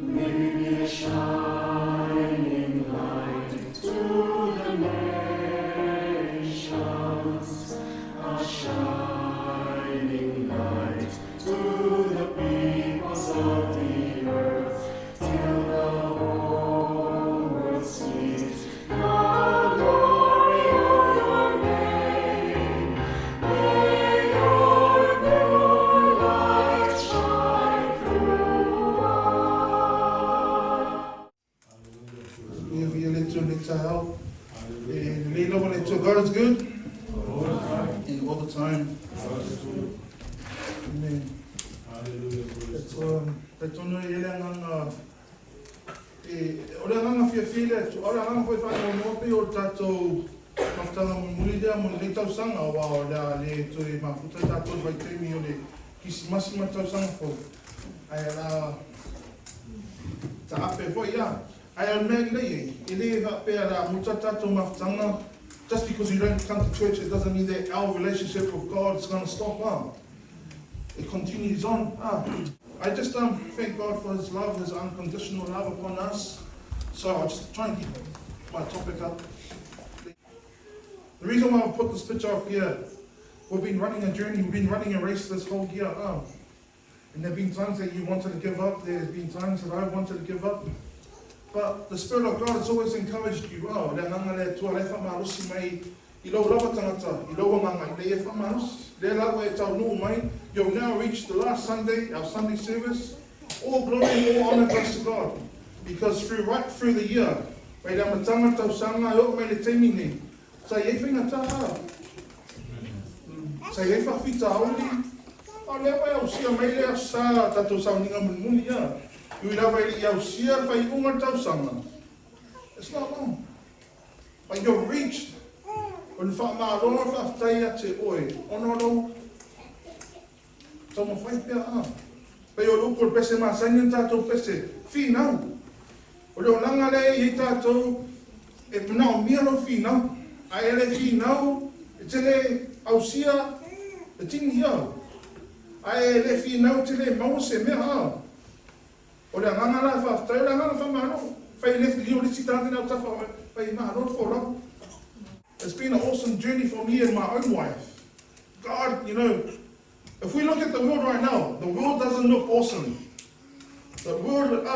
May we be a shining light to the nations, a shining light to the peoples of the earth, till the whole world sees the glory of your name. May your pure light shine through us. God is good and all the time. Amen. Just because you don't come to church, it doesn't mean that our relationship with God is going to stop. It continues on. I just thank God for His love, His unconditional love upon us. So I'll just try and keep my topic up. The reason why I put this picture up here, we've been running a journey, we've been running a race this whole year. And there have been times that you wanted to give up, there's been times that I wanted to give up. But the Spirit of God has always encouraged you. You've now reached the last Sunday, our Sunday service. All glory, all honor goes to God. Because right through the year, it's not long. But you've reached. It's been an awesome journey for me and my own wife. God, if we look at the world right now, the world doesn't look awesome. The world,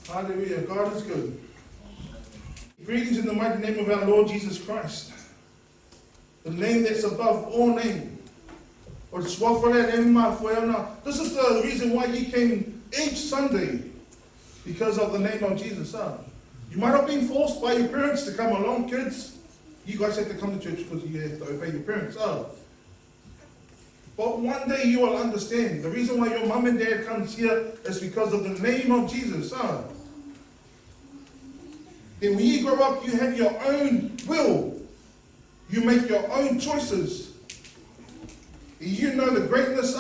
hallelujah, God is good. Greetings in the mighty name of our Lord Jesus Christ. The name that's above all names. This is the reason why you came each Sunday. Because of the name of Jesus. You might have been forced by your parents to come along, kids. You guys have to come to church because you have to obey your parents. But one day you will understand. The reason why your mom and dad comes here is because of the name of Jesus. Then when you grow up, you have your own will. You make your own choices. You know the greatness.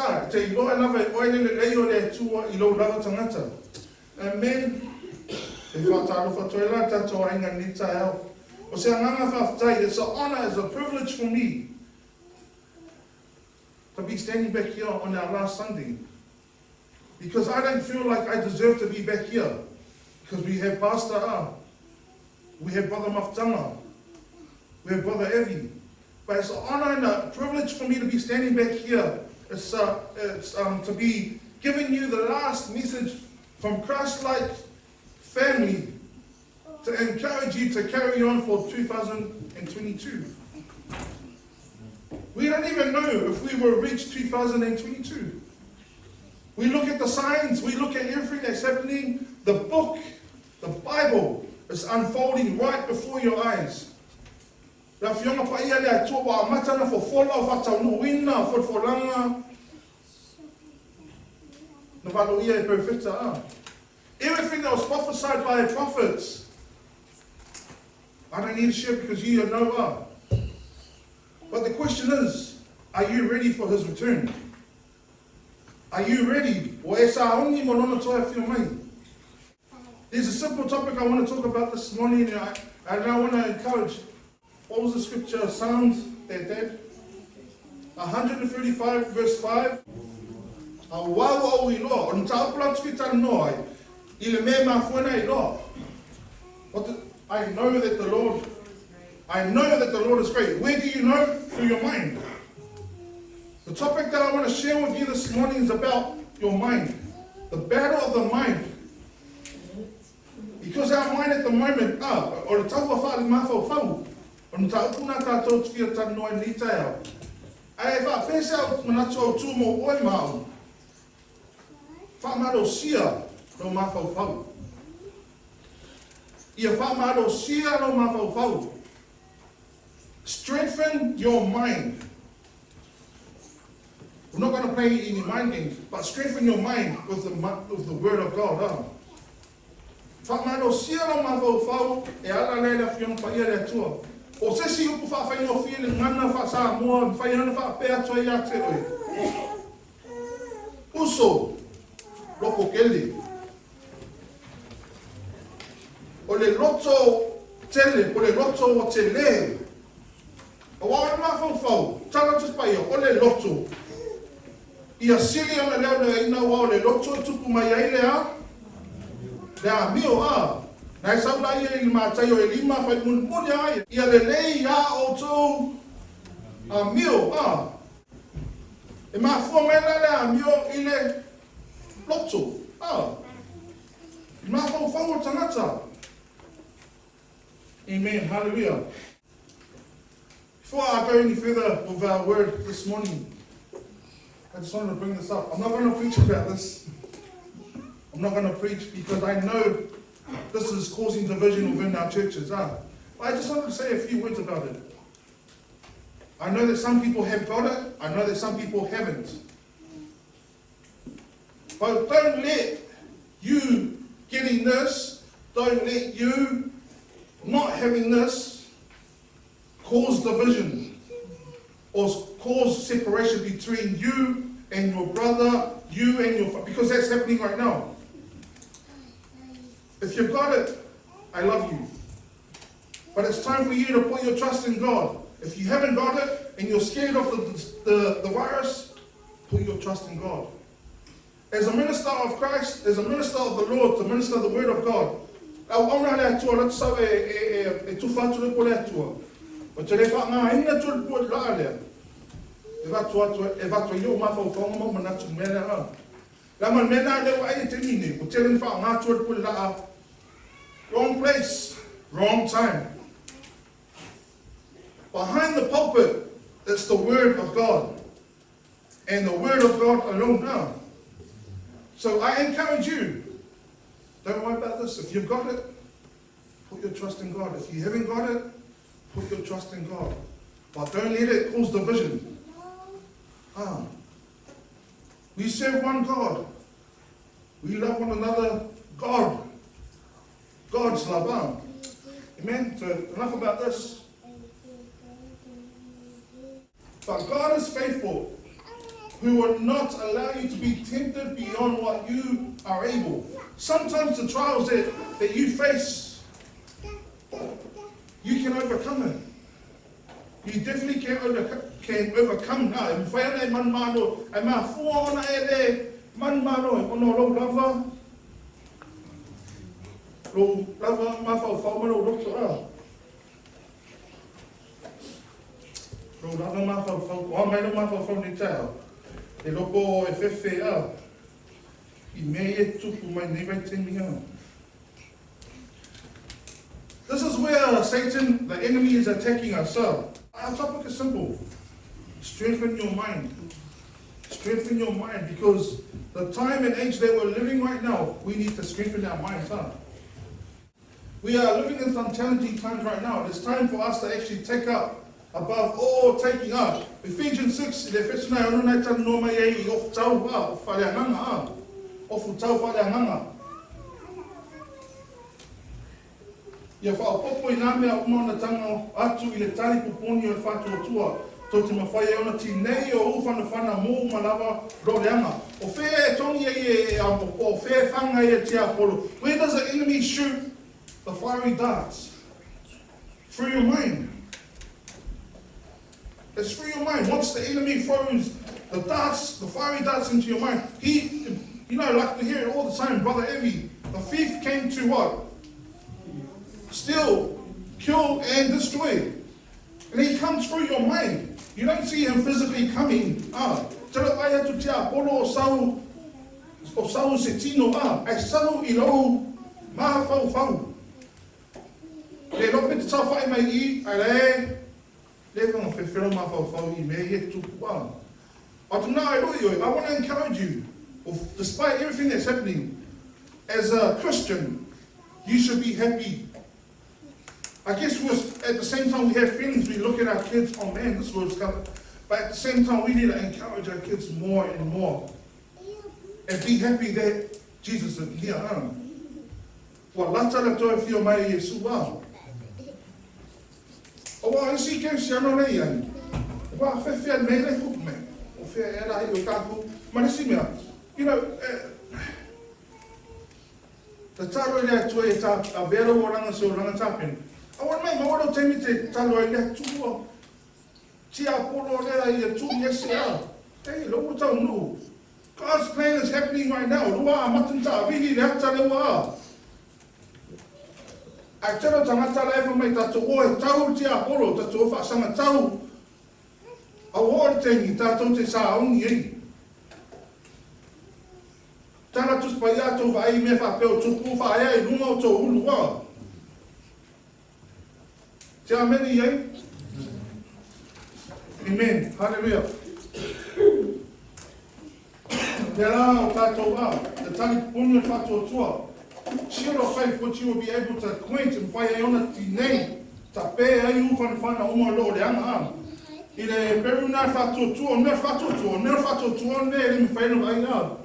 Amen. It's an honor, it's a privilege for me to be standing back here on our last Sunday. Because I don't feel like I deserve to be back here. Because we have Pastor A, we have Brother Maftanga, we have Brother Evie. But it's an honor and a privilege for me to be standing back here. It's to be giving you the last message from ChristLike family to encourage you to carry on for 2022. We don't even know if we will reach 2022. We look at the signs, we look at everything that's happening. The book, the Bible, is unfolding right before your eyes. Everything that was prophesied by the prophets, I don't need to share because you know. But the question is, are you ready for His return? There's a simple topic I want to talk about this morning, and I want to encourage. What was the scripture? Psalms, Dad? 135 verse 5. Wow, we Lord. On top of that, fit and no. Il me ma fuena Lord. I know that the Lord is great. Where do you know? Through your mind. The topic that I want to share with you this morning is about your mind. The battle of the mind. Because our mind at the moment, or the tau wha mafau fau, or the tau puna tātou tfia tanu ai ni tae ai wha pesa o manatu au tū mo oi mau. Wha maro sia no mafau fau. Ia wha maro sia no mafau fau. Strengthen your mind. We're not going to play any mind games, but strengthen your mind with the word of God. Whamano sia no mafau fau e ala leila fiona whaia lea tua. O se si upu whawhai no whiele ngana wha sa mua whai ana wha pēa toi ia te oi. Uso, loko kele. O le loto tele, o le loto o te le. O wā mafau fau, tala just pai o le loto. Ia sili ana leo le ina wā o le loto tupu mai ai lea. Lea mio Nai saula ia ili mātai o e lima whai muni ai. Ia le lei o tō mio E mā fua mena lea mio i le loto. I mā fau o tangata. Amen. Hallelujah. Before I go any further with our word this morning, I just wanted to bring this up. I'm not going to preach about this. I'm not going to preach because I know this is causing division within our churches. But I just wanted to say a few words about it. I know that some people have got it. I know that some people haven't. But don't let you getting this, don't let you not having this cause division or cause separation between you and your brother, you and your, because that's happening right now. If you've got it, I love you. But it's time for you to put your trust in God. If you haven't got it and you're scared of the virus, put your trust in God. As a minister of Christ, as a minister of the Lord, to minister the word of God, auna lea tua, let's say e tufatu le po lea tua. O te le wha ina tua le po la lea. E vatua i o mawhau whaunga mau manatu mena La man mena le wa ai te nini, o te len wha ngā tua le po la. Wrong place, wrong time. Behind the pulpit, it's the word of God. And the word of God alone now. So I encourage you, don't worry about this. If you've got it, put your trust in God. If you haven't got it, put your trust in God. But don't let it cause division. We serve one God. We love one another. God's love. Amen? So enough about this. But God is faithful, who will not allow you to be tempted beyond what you are able. Sometimes the trials that you face, you can overcome it. You definitely can overcome now. If I am man mano, I'm a fool on a man mano, on a low lover. Low lover, my father, doctor. Low lover, my father, one man, my father from the child. E loko e fefe I mei e tupu mai nei vai te minga. This is where Satan, the enemy, is attacking us. Our topic is simple. Strengthen your mind. Strengthen your mind, because the time and age that we're living right now, we need to strengthen our minds. We are living in some challenging times right now. It's time for us to actually take up, above all taking up. Ephesians 6, le whetuna e onunai tanu no mai ei I ofu tau o whaleanganga ofu tau whaleanganga. Ia whaopopo I nā mea umaunatanga atu I le tali puponi o le whātua tua, tō te mawhai e ona ti nei o ufana whana mō malawa roleanga. O whea e tongi e o whea whanga e te apolo. Where does the enemy shoot the fiery darts? Through your mind. It's through your mind. Once the enemy throws the darts, the fiery darts into your mind, like we hear it all the time, Brother Evie, the thief came to what? Steal, kill, and destroy. And he comes through your mind. You don't see him physically coming. Tera ai atu te apolo o sau se tino ai sau I lau maha fau. Le lope te tau whae mai I, ai le whanga whewhero maha fau I me he tuku Atu nā I roi, I want to encourage you, despite everything that's happening, as a Christian, you should be happy. I guess at the same time we have feelings, we look at our kids, oh man, this world's coming. But at the same time, we need to encourage our kids more and more. And be happy that Jesus is here. Wa lata la toi fio mai Yesu wa. O wa isi ke si ano nei ai. Wa fe nei le kup me. O fe era I o kaku. Ma nisi mea. The taro ia toi e ta a vera o ranga se o ranga tapen. I want to make my word tell me to tell you that too. Tia polo lea I too yes ya. Hey, lo tau no. God's plan is happening right now. Lua matanta vili le ta le wa. Ai tero tangata le fa mai tato o tau tia polo tato fa sanga tau. A word thing tato te sa on ye. Tana tus payato vai me fa peo tupu fa ai lunga to ulua. Amen. Amen. Hallelujah. The tali punya fato tua. Shield of faith, which you will be able to quench and fire on the name. Tape ayu fan uma Lord anga. Ile peruna fato tua, ne fato tua ne mi faino aina.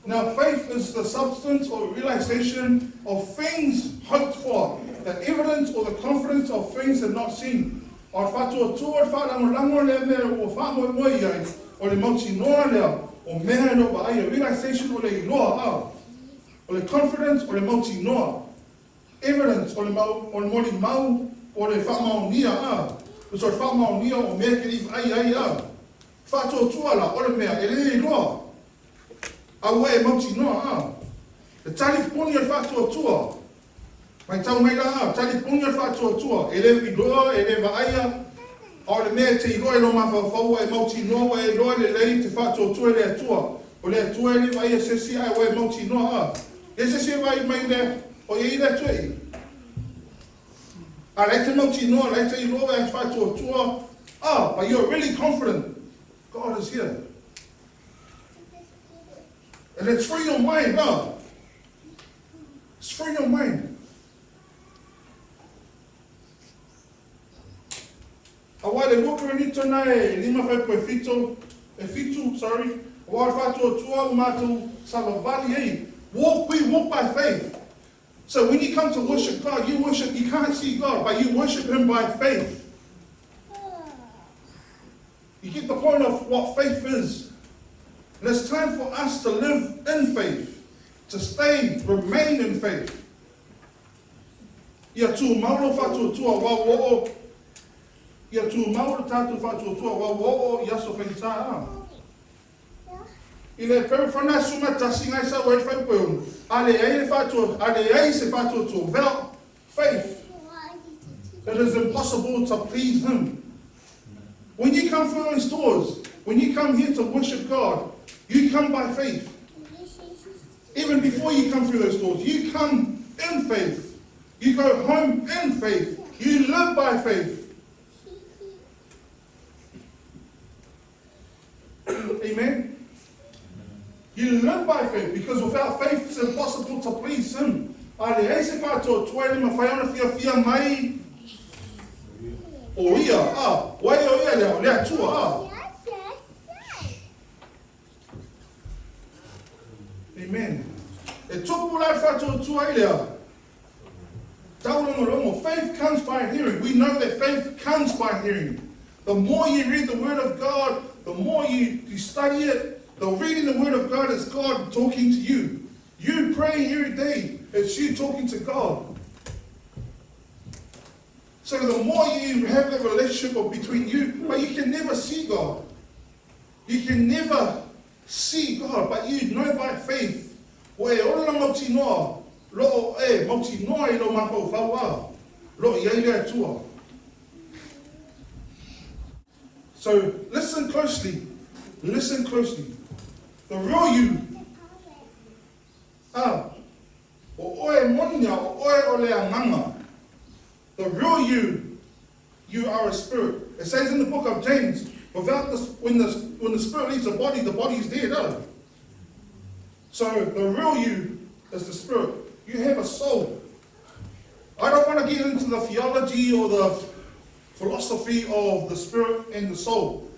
Now faith is the substance or realization of things hoped for. The evidence or the confidence of things that not seen. Or fatua tua whalango le mea o whamoe moe ai, o le mauti noa lea, o mea no ba ai, a realization o le iloa o le confidence o le mauti noa. Evidence o le mori mau, o le whamao nia o le whamao nia o mea kiri ai Fatua tua la, o le mea, e le iloa. A ue mauti noa The tali puni o fatua tua. Mai tau mai la tali punya fatua tua, e le idoa, e le vaaya, o le mea te idoa e no mawhawhaua e mauti noa e loa le lei te fatua tua e le atua. O le atua e le vaia sesi ai o e mauti noa E sesi e vai mai le, o e ila tui. A le te mauti noa, le te idoa e fatua tua, but you're really confident God is here. And it's free your mind, It's free your mind. Awa le waka ni tona e lima fai po e fitu, sorry. Awa fatu tua umatu salavali ei. We walk by faith. So when you come to worship God, you can't see God, but you worship Him by faith. You get the point of what faith is. And it's time for us to live in faith, to remain in faith. Ia tu mauro fatu tua wa Ia tu mauro tatu fatu tua wa ia so fenita Ile perifana suma tasinga sa word fai po. Ale ai se fatu tua. Without faith, it is impossible to please Him. When you come through these doors, when you come here to worship God, you come by faith. Even before you come through those doors, you come in faith. You go home in faith. You live by faith. Amen? You live by faith, because without faith it's impossible to please Him. Ale ai se fato tuele ma fai ona fia mai. O ia, wai o ia lea tua, Amen. E tupu lai fato tua ilea. Taulongo, faith comes by hearing. We know that faith comes by hearing. The more you read the Word of God, the more you study it, The reading the Word of God is God talking to you. You praying every day, it's you talking to God. So the more you have that relationship between you, but you can never see God. You can never see God, but you know by faith. So listen closely. Listen closely. The real you. The real you are a spirit. It says in the book of James, without this, when the spirit leaves the body is dead. So the real you is the spirit. You have a soul. I don't want to get into the theology or the philosophy of the spirit and the soul.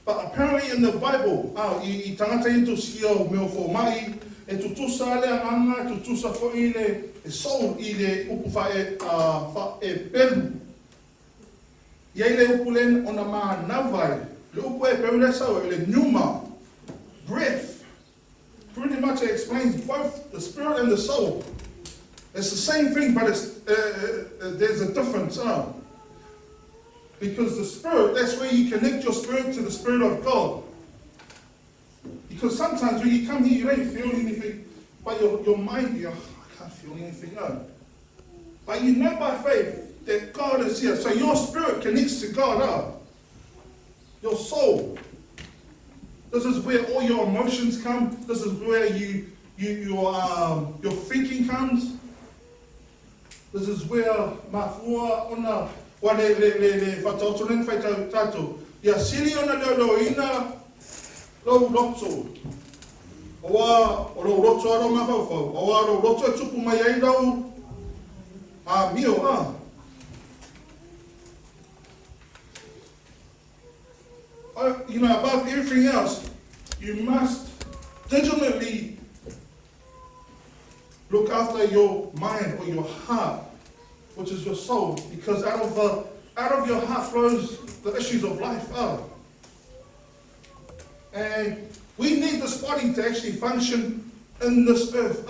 But apparently in the Bible, I tangata into sio meo fo mai, e tutusa le anga, tutusa fo ile, e soul ile upufa e pelu. Ia ile upulen ona ma navai, le upu e pelu le sao, ile pneuma, breath. Pretty much it explains both the spirit and the soul. It's the same thing, but there's a difference. Because the spirit, that's where you connect your spirit to the Spirit of God. Because sometimes when you come here, you don't feel anything, but your mind, I can't feel anything. But you know by faith that God is here. So your spirit connects to God. Your soul. This is where all your emotions come. This is where your thinking comes. This is where mafua ona wale le fatautulen faitau tato. Ya sili ona lo ina lo lotso. Owa lo lotso ro mafau. Owa lo lotso tupu mai ai dau. Mio above everything else, you must diligently look after your mind or your heart, which is your soul, because out of your heart flows the issues of life. And we need this body to actually function in this earth.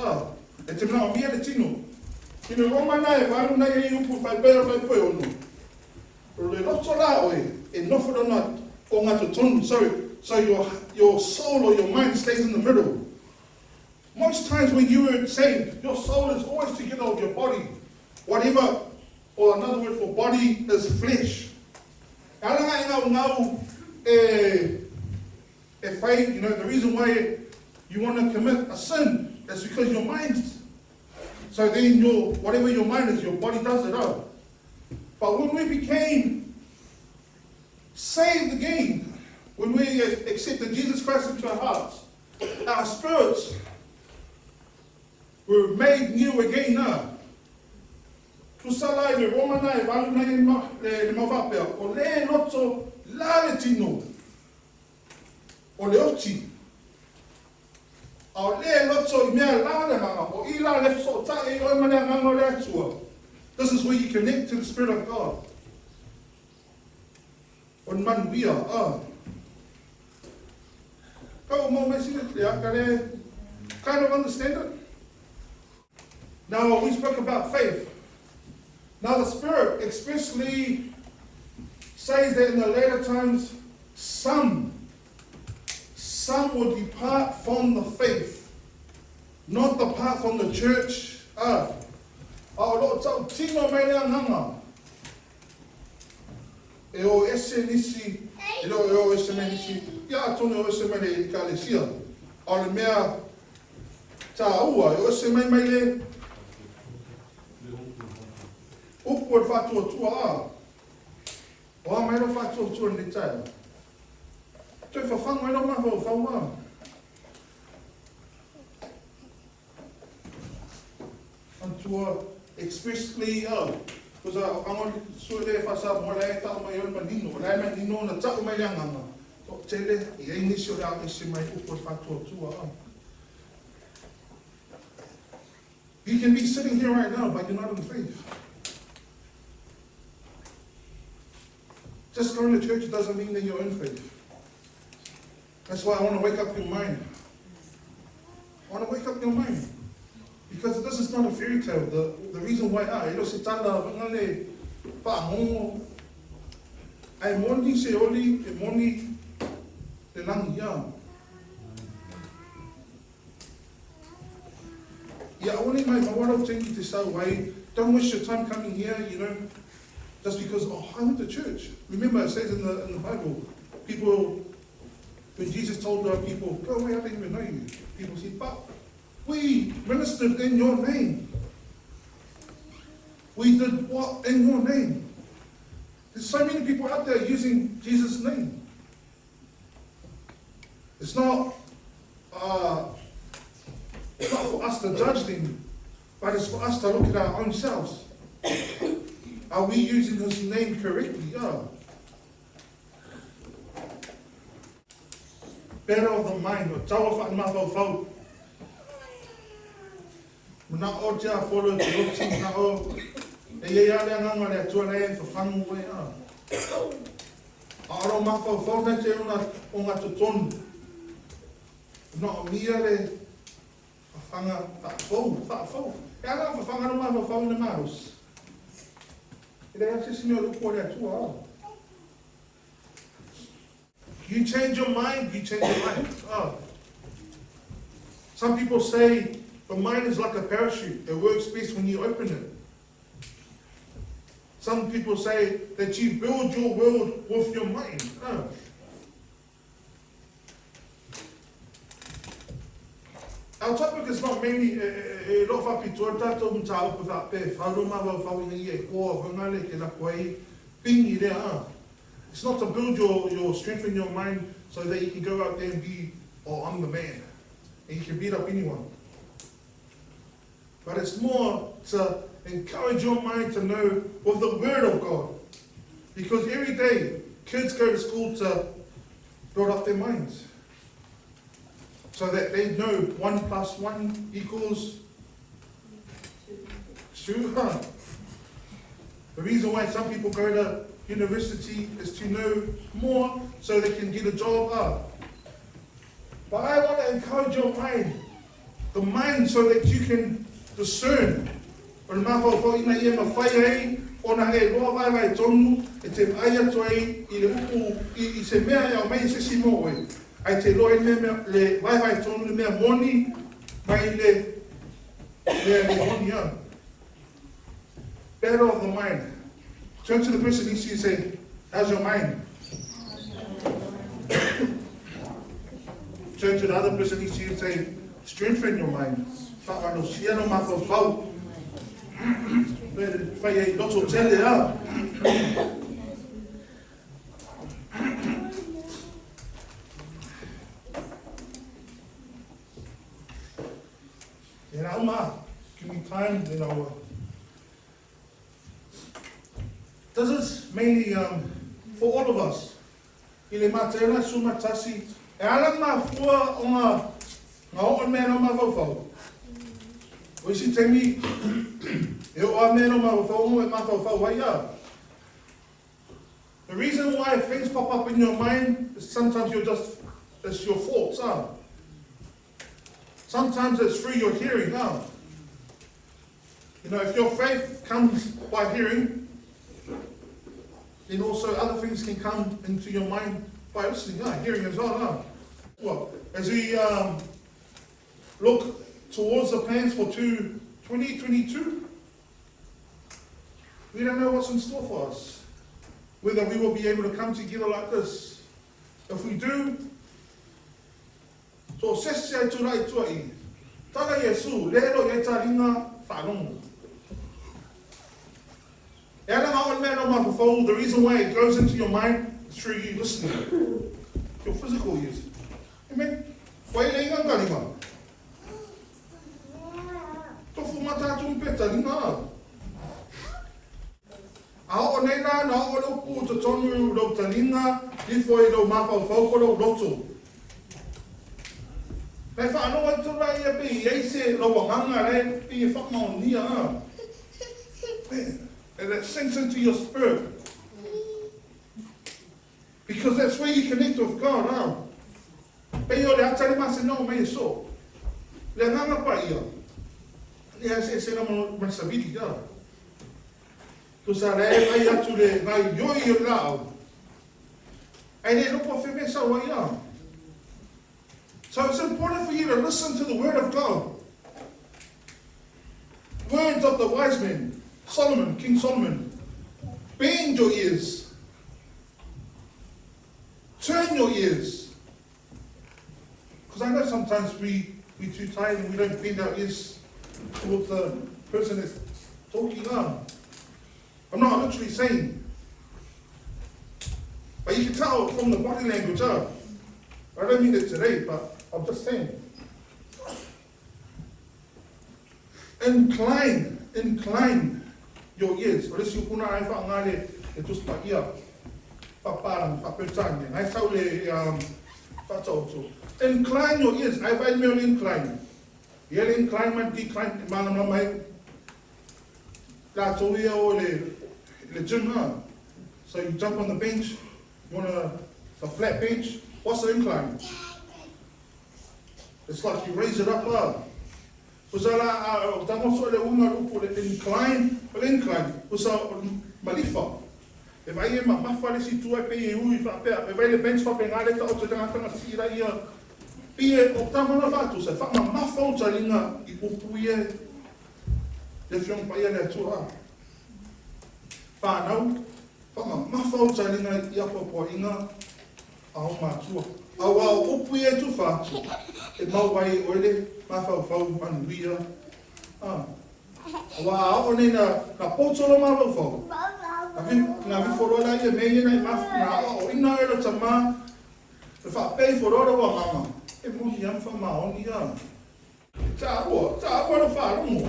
So your soul or your mind stays in the middle. Most times when you are saved, your soul is always together with your body. Whatever, or another word for body is flesh. The reason why you want to commit a sin is because your mind. So then whatever your mind is, your body does it out. But when we became saved again, when we accepted Jesus Christ into our hearts, our spirits were made new again now. Tusalai le romanai valunai le mavapea o le lotso laletino o le oti o le lotso mea lale manga o ila le so tai o mane manga le atua. This is where you connect to the Spirit of God. On man we are. Kind of understand it? Now we spoke about faith. Now the Spirit especially says that in the later times, some will depart from the faith, not depart from the church. Ya tonu o se mele I kalesia. O le mea ta ua, o se mai le upu e whatua tua O mai lo whatua tua ni tai. Tui whawhanga mai lo maho whauma. Antua expressly because I want to show you if I more like that my own manino, but I mean you know the top of my young mama. So tell you, I initially out is my upward factor too. You can be sitting here right now, but you're not in faith. Just going to church doesn't mean that you're in faith. That's why I want to wake up your mind. I want to wake up your mind. Because this is not a fairy tale. The reason why, ilo se tala, ngale, whaongo, ai moni se oli, e moni te langi ia. Ia aone mai mawara tengi te sau wai, don't waste your time coming here, just because, I went to church. Remember, it says in the Bible, people, when Jesus told our people, go away, I don't even know you. People said, but we ministered in your name. We did what in your name? There's so many people out there using Jesus' name. It's not for us to judge them, but it's for us to look at our own selves. Are we using his name correctly? Yeah. Better of the mind, or tawa whaamawhau. Muna o tia wholo te roti, muna o e ia lea nganga lea tua lea e whawhangu wei a. Aro mawhau nei te una o ngā totonu. Muna o mia le whawhanga whaafau. E ala whawhanga no mawhau ina maros. E rea te simi o lupo lea tua a. You change your mind, you change your life. Some people say the mind is like a parachute. It works best when you open it. Some people say that you build your world with your mind. Our topic is not mainly it's not to build your strength in your mind so that you can go out there and be, I'm the man. And you can beat up anyone. But it's more to encourage your mind to know with the Word of God. Because every day, kids go to school to build up their minds. So that they know 1 + 1 equals 2. The reason why some people go to university is to know more so they can get a job. But I want to encourage your mind, the mind, so that you can discern. Better of the mind. Turn to the person next to you and say, how's your mind? Turn to the other person next to you and say, strengthen your mind. Give me time, This is mainly for all of us. Ile matela suma tasi. E ala ma fua o ngā o mea no mawhau. O isi te mi, e o mea no mawhau e mawhau waia. The reason why things pop up in your mind is sometimes it's your thoughts. Sometimes it's through your hearing. If your faith comes by hearing, then also other things can come into your mind by listening, hearing as well. Well, as we look towards the plans for 2022, we don't know what's in store for us. Whether we will be able to come together like this. If we do, so sese ai turai tuai. Tana Yesu, lero e taringa whanongo. The reason why it goes into your mind is through you listening. Your physical ears. Amen. Why are you going? Tofu mata tumpeta linga. Ao nena na o lopu to tonu lo talinga i foi lo mapa fo lo loto. Pe fa no wa tu rai e bi e se lo wanga re bi fa mo ni and it sinks into your spirit. Because that's where you connect with God. Pei o le atari mase no me so. Le nganga pa ia. Ia se na mo masabili ia. Tu sa re ai atu le ngai yo i lao. Ai le no po fe me sa wa ia. So it's important for you to listen to the word of God. Words of the wise men, Solomon, King Solomon. Bend your ears. Turn your ears. Because I know sometimes we're too tired and we don't bend our ears towards the person that's talking on. I'm not literally saying. But you can tell from the body language. I don't mean it today, but I'm just saying. Incline your ears. Ores you puna ai fa ngale e tus pa ia. Pa param pa petang. Ai sau le fa tautu. Incline your ears. I find me incline. Yell incline man decline mana mai. La toia o le gym. So you jump on the bench. You want a flat bench. What's the incline? It's like you raise it up. Usala tamo le uma lupo le incline. Usa malifa. E vai e mafa le situ e pe e ui fa pe. E vai le bench fa pe ngale ta o te tanga sira ia. Pie o tamo na fatu se fa mafa o talinga I upuie. Le fiong pa ia le tua. Fa nau. Fa mafa o talinga ia po inga. Au matua. Awa upuie tu fatu. E mau vai oile. Mafau manuia. Awa o nei na potolo mafau. Na vi forola ia mei nei mafna o ina ero tama. E fa pei forola wa mama. E muni am fa maoni ia. Ta no fa rumo.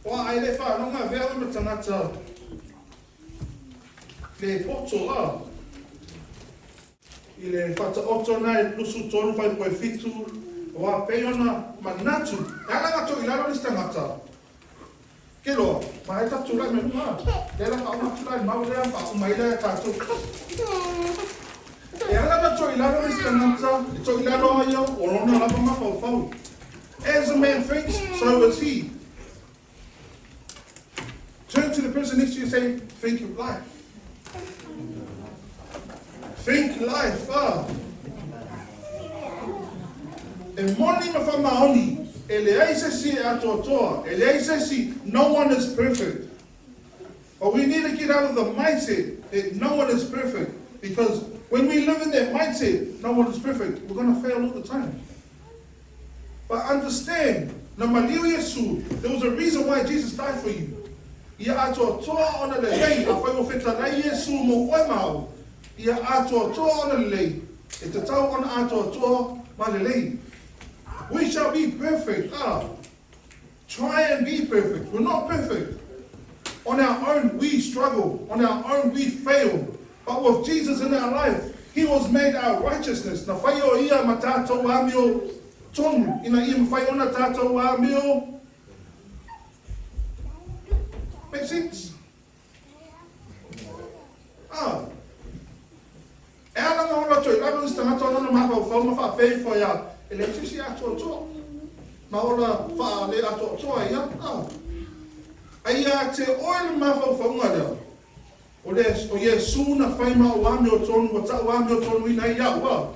Wa ai le fa no nga vea no tangata. Le potolo. Ile fata otona lusu tonu fai koe fitu. Wa peona manatu. Ala nga to ilalo ni stangata. Kelo, mai ta tula me ma. Dela ka una tula ma ule pa mai la ta tu. Ala nga to ilalo ni stangata. To ilalo ayo orona la ma fa. As a man thinks, so is he. Turn to the person next to you and say, think of life. Think life. E moni ma fa maoni, ele aise si atotoa, ele aise si, no one is perfect. But we need to get out of the mindset that no one is perfect. Because when we live in that mindset, no one is perfect, we're going to fail all the time. But understand, na maliu Yesu, there was a reason why Jesus died for you. Ia atotoa ona le lei, a whai o whetanai Yesu mo oe mau. Ia atotoa ona le lei, e te tau ona atotoa ma le lei. We shall be perfect. Try and be perfect. We're not perfect. On our own, we struggle. On our own, we fail. But with Jesus in our life, He was made our righteousness. Na whai o ia ma tātou amio tonu. Ina ia mwhai ona tātou amio. Make sense? E ala nga hona toi, lalo nis tangata ona na maka o whau ma wha pei fo ia. Ele tisi ato toa. Ma ora wha le ato toa ia. Aia te oil mawhau whaunga reo. O Yesu na whaima o ame o tonu, o ta o ame o tonu ina ia ua.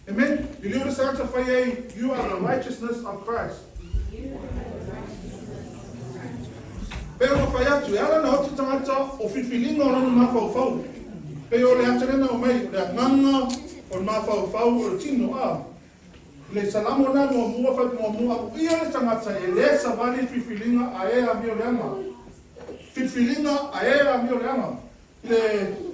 Amen? You live the Santa Faye, you are the righteousness of Christ. Pero no whai atu, e ala na hotu tangata o whiwhilinga o nanu mawhau whau. Pero le atarena o mai, o le nganga o mawhau whau o tino Le salamo na mo mua fa mo mua ia le tangata e le sa vale whiwhilinga a e a mio leanga. Whiwhilinga a e a mio leanga.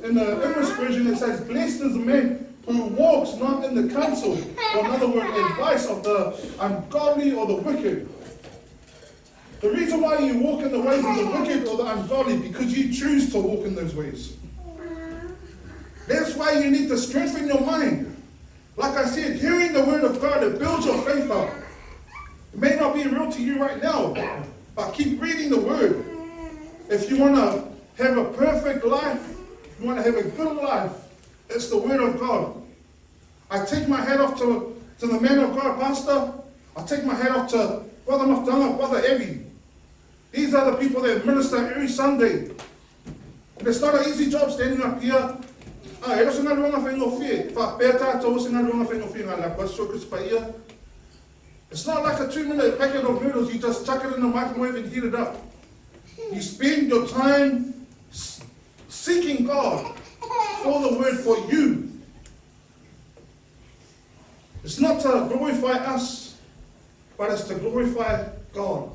In the English version it says, blessed is the man who walks not in the counsel, or in other words, advice of the ungodly or the wicked. The reason why you walk in the ways of the wicked or the ungodly, because you choose to walk in those ways. That's why you need to strengthen your mind. Like I said, hearing the word of God, it builds your faith up. It may not be real to you right now, but keep reading the word. If you want to have a perfect life, if you want to have a good life, it's the word of God. I take my hat off to the man of God, Pastor. I take my hat off to Brother Maftanga, Brother Evie. These are the people that minister every Sunday. And it's not an easy job standing up here. It's not like a 2-minute packet of noodles. You just chuck it in the microwave and heat it up. You spend your time seeking God for the word for you. It's not to glorify us, but it's to glorify God.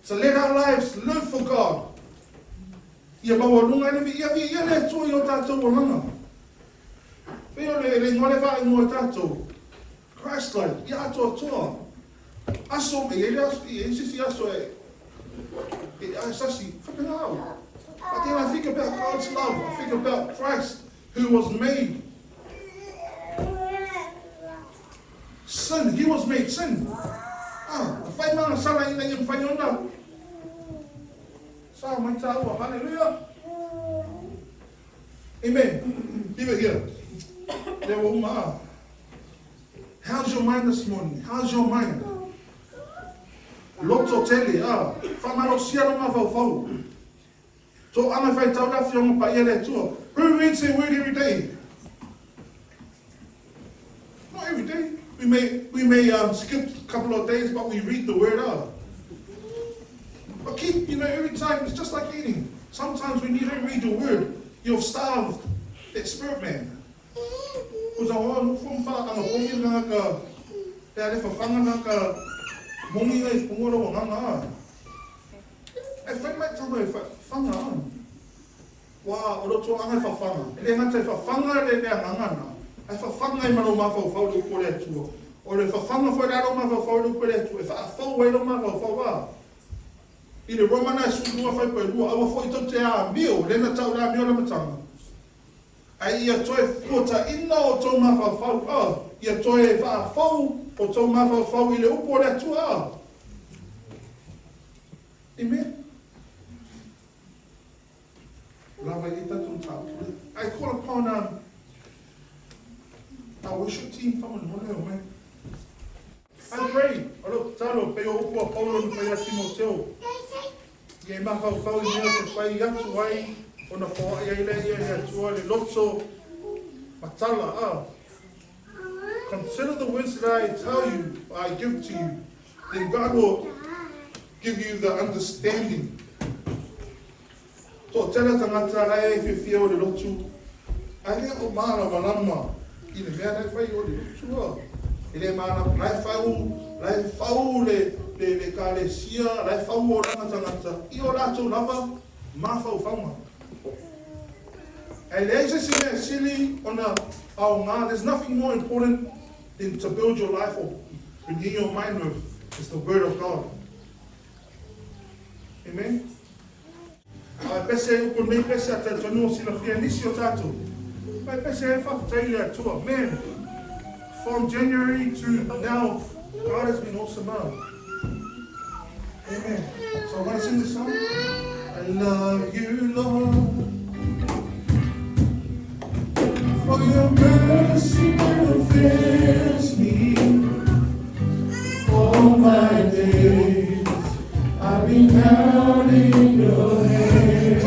So let our lives live for God. ChristLike, it's actually flipping out. But then I think about God's love. I think about Christ who was made sin. He was made sin. Hallelujah. Amen. Give it here. How's your mind this morning? How's your mind? Loto tele, whamaro siaro mawhau. So ana whai tau rafi o pa iere tua. Who reads their word every day? Not every day. We may skip a couple of days, but we read the word out. But keep, every time, it's just like eating. Sometimes when you don't read the word, you've starved that spirit man. Because I want from far and a woman like that if a fan like a mommy is more of a if I might tell me if I fan on. Wow, or to an if a fan. And then I say if a fan, then they're hanging. If a fan, I'm a mother for the poet. Or if a fan for that, I'm a for the poet. If I fall away, I'm a for in the Romanized school, I will fight up to our meal, then I tell that meal of a tongue. I toy quota in no to my fall, you toy fall, or to my fall, you know, pour that to her. Amen. I call upon our worship team from the I pray. Alo talo pe o po Paulo no pe Timoteo. Ye ma fa fa ni o pe ya tu ai ona po ya ile ya tu ale lotso matala Consider the words that I tell you, I give to you. Then God will give you the understanding. So tell us ngata if you feel the lotso. I think o mana malama. Ile me ana fa yo de lotso. Ele mana lai fau le kalesia, lai fau o rangata. I o lato lava, ma fau fauma. And there's silly on our there's nothing more important than to build your life or renew your mind with. It's the word of God. Amen. I pese o me pese ata tono sila fia nisi o tato. I pese fa taila to a man. From January to now, God has been awesome. Amen. So I want to sing this song. I love you, Lord, for your mercy never fails me. All my days I've been held in your hand.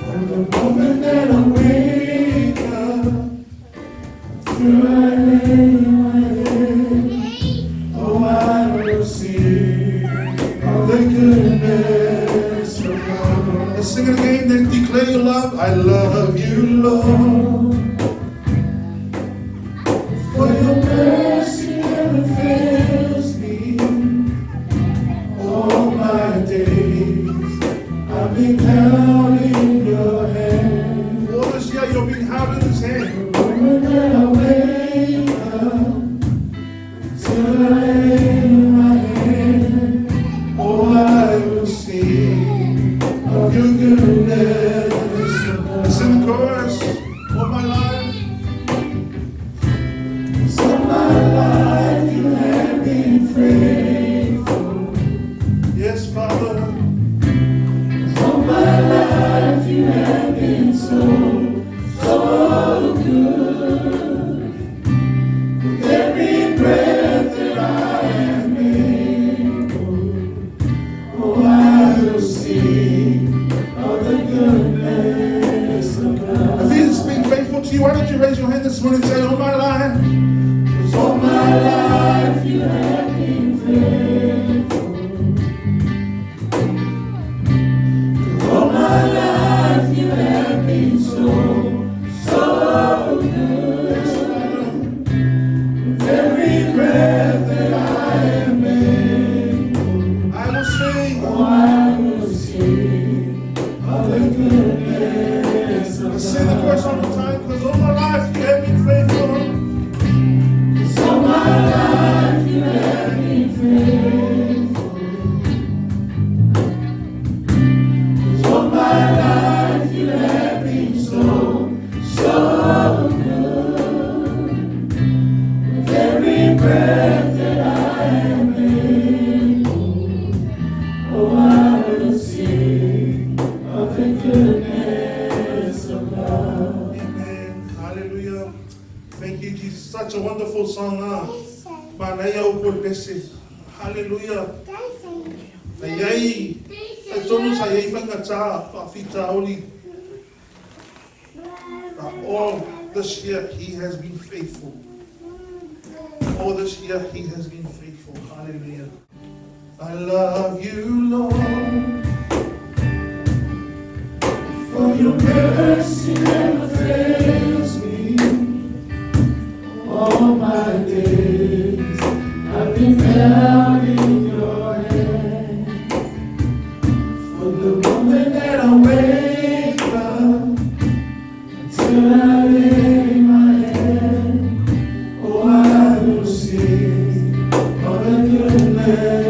From the moment that I wake up till I lay my head, oh, I will sing of the goodness of God. Let's sing it again, then declare your love. I love you, Lord, for your mercy never fails me. All my days I've been held in your hand. All this year you've been held in his hand. When I wake up, till I lay my head, oh, I will sing of your goodness. Sing the chorus. All my life, so my life you have been faithful. Yes, Father. All my life you have been so good. faithful. All my life you have been so good. With every breath that I am able, I will sing. oh, I will sing of the goodness of Let's sing the chorus one more time, because all my life you have been faithful. God. All my life you have been faithful. All my life you have been so good. With every breath that I am able, oh, I will sing of the goodness of God. Amen. Hallelujah. Thank you, Jesus. Such a wonderful song. Manaya upolpese. Hallelujah. Ayay. Atono sa yay pangata pafita oli. All this year he has been faithful. All this year he has been faithful. Hallelujah. I love you, Lord, For your mercy never fails me. All my days I've been held in your hand. From the moment that I wake up until I lay my head, oh, I will sing of the goodness